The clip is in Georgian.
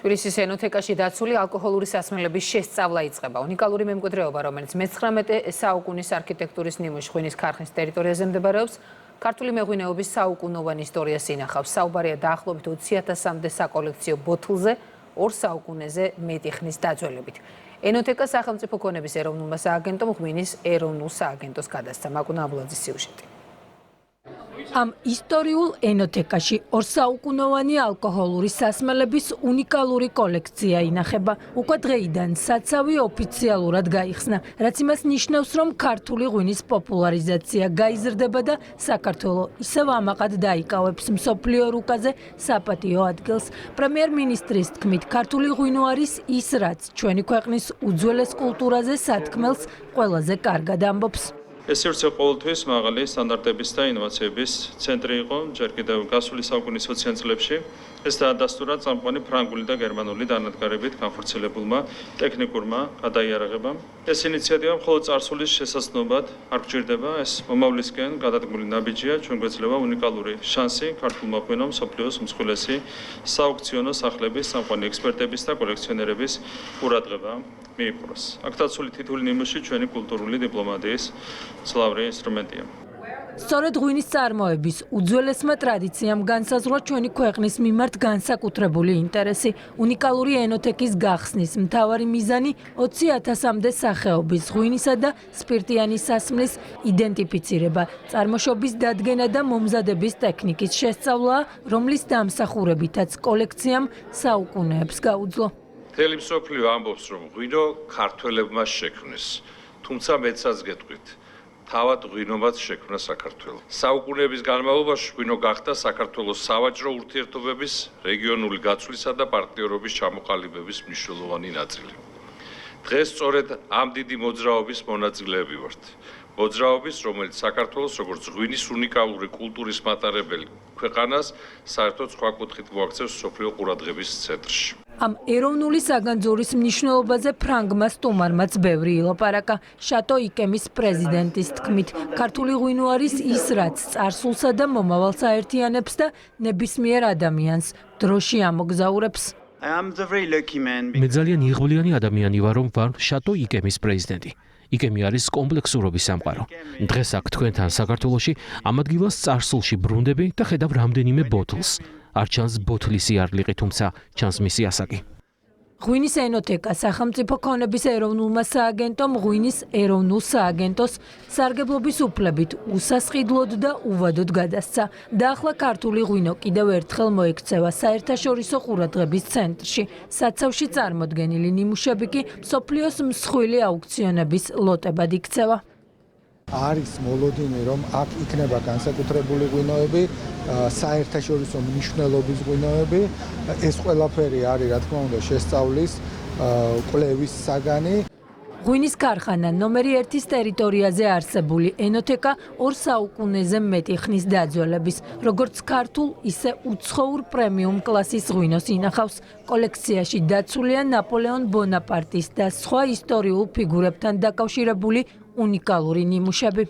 თბილისის ენოთეკაში დაცული ალკოჰოლური სასმელების შესწავლა იწყება. უნიკალური მემკვიდრეობა, რომელიც მე-19 საუკუნის არქიტექტურის ნიმუშ ღვინის ქარხნის ტერიტორიაზე მდებარეობს, ქართული მეღვინეობის საუკუნოვანი ისტორიას ინახავს. საუბარია დაახლოებით 20,000-მდე საკოლექციო ბოთლზე, 2 საუკუნეზე მეტი ხნის დაძველებით. ენოთეკა სახელმწიფო ქონების ეროვნულმა სააგენტომ ღვინის ეროვნულ სააგენტოს გადასცა. მაკუნა აბულაძის სიუჟეტი. Am istoriul ენოთეკაში 2 საუკუნოვანი ალკოჰოლური სასმელების უნიკალური კოლექცია ინახება. უკვე დღეიდან საცავი ოფიციალურად გაიხსნა, რაც იმას ნიშნავს, რომ ქართული ღვინის პოპულარიზაცია გაიზრდება და საქართველოს ისევ ამაყად დაიკავებს მსოფლიო რუკაზე საპატიო ადგილს. პრემიერ-მინისტრის თქმით, ქართული ღვინო არის ის, რაც ჩვენი ქვეყნის უძველეს კულტურაზე სათქმელს ყველაზე კარგად ამბობს. ეს ერთზე ყოველთვის მაღალი სტანდარტების და ინოვაციების ცენტრი იყო ჯერ კიდევ გასული საუკუნის 20-იან წლებში. ეს დაადასტურა წამყვანი ფრანგული და გერმანული დანადგარებით განხორციელებულმა ტექნიკურმა გადაიარაღებამ. ეს ინიციატივა მხოლოდ წარსულის შესაძლებლად არ გჭირდება, ეს მომავლისკენ გადადგმული ნაბიჯია, ჩვენ გვეძლევა უნიკალური შანსი ქართულმა ღვინომ მსოფლიოს უმსხვილესი სააუქციონო სახლების, წამყვანი ექსპერტების და კოლექციონერების ყურადღება მიიპყროს. აქ დაცული თითოეული ნიმუში ჩვენი კულტურული დიპლომატიის მძლავრი ინსტრუმენტია. სწორედ ღვინის წარმოების უძველესმა ტრადიციამ განსაზღვრა ჩვენი ქვეყნის მიმართ განსაკუთრებული ინტერესი. უნიკალური ენოთეკის გახსნის მთავარი მიზანი 20,000-მდე სახეობის ღვინისა და სპირტიანი სასმლის იდენტიფიცირება, წარმოშობის დადგენა და მომზადების ტექნიკის შესწავლაა, რომლის დამსახურებითაც კოლექციამ საუკუნეებს გაუძლო. მთელი მსოფლიო ამბობს, რომ ღვინო ქართველებმა შექმნეს, თუმცა მეცაც გეტყვით. თავად ღვინომაც შექმნა საქართველოს. საუკუნეების განმავლობაში ღვინო გახდა საქართველოს სავაჭრო ურთიერთობების, რეგიონული გაცვლისა და პარტნიორობის ჩამოყალიბების მნიშვნელოვანი ნაწილი. დღეს სწორედ ამ დიდი მოძრაობის მონაწილეები ვართ. მოძრაობის, რომელიც საქართველოს როგორც ღვინის უნიკალური კულტურის მატარებელი ქვეყანას საერთოდ სხვა კუთხით მოაქცევს მსოფლიო ყურადღების ცენტრში. Am ეროვნული საგანძურის მნიშვნელობაზე ფრანგმა სტუმარმაც ბევრი ილაპარაკა. შატო იკემის პრეზიდენტის თქმით, ქართული ღვინო არის ის, რაც წარსულსა და მომავალს აერთიანებს და ნებისმიერ ადამიანს დროში ამოგზაურებს. მე ძალიან იღბლიანი ადამიანი ვარ, რომ ვარ შატო იკემის პრეზიდენტი. იკემი არის კომპლექსურობის სამყარო. დღეს აქ თქვენთან საქართველოში ამ ადგილას წარსულში ბრუნდები და ხედავ რამდენიმე ბოთლს. არ ჩანს ბოთლის იარლიყი, თუმცა ჩანს მისი ასაკი. ღვინის ენოთეკა სახელმწიფო ქონების ეროვნულმა სააგენტომ ღვინის ეროვნულ სააგენტოს სარგებლობის უფლებით უსასყიდლოდ და უვადოდ გადასცა. და ახლა ქართული ღვინო კიდევ ერთხელ მოექცევა საერთაშორისო ყურადღების ცენტრში. საცავში წარმოდგენილი ნიმუშები კი მსოფლიოს მსხვილი აუქციონების ლოტებად იქცევა. არის მოლოდინი, რომ აქ იქნება განსაკუთრებული ღვინოები, საერთაშორისო მნიშვნელობის ღვინოები. ეს ყველაფერი არის, რა თქმა უნდა, შესწავლის, კვლევის საგანი. ღვინის ქარხანა ნომერი 1-ის ტერიტორიაზე არსებული ენოთეკა 2 საუკუნეზე მეტი ხნის დაძველების, როგორც ქართულ, ისე უცხოურ პრემიუმ კლასის ღვინოს ინახავს. კოლექციაში დაცულია ნაპოლეონ ბონაპარტის და სხვა ისტორიულ ფიგურებთან დაკავშირებული უნიკალური ნიმუშები.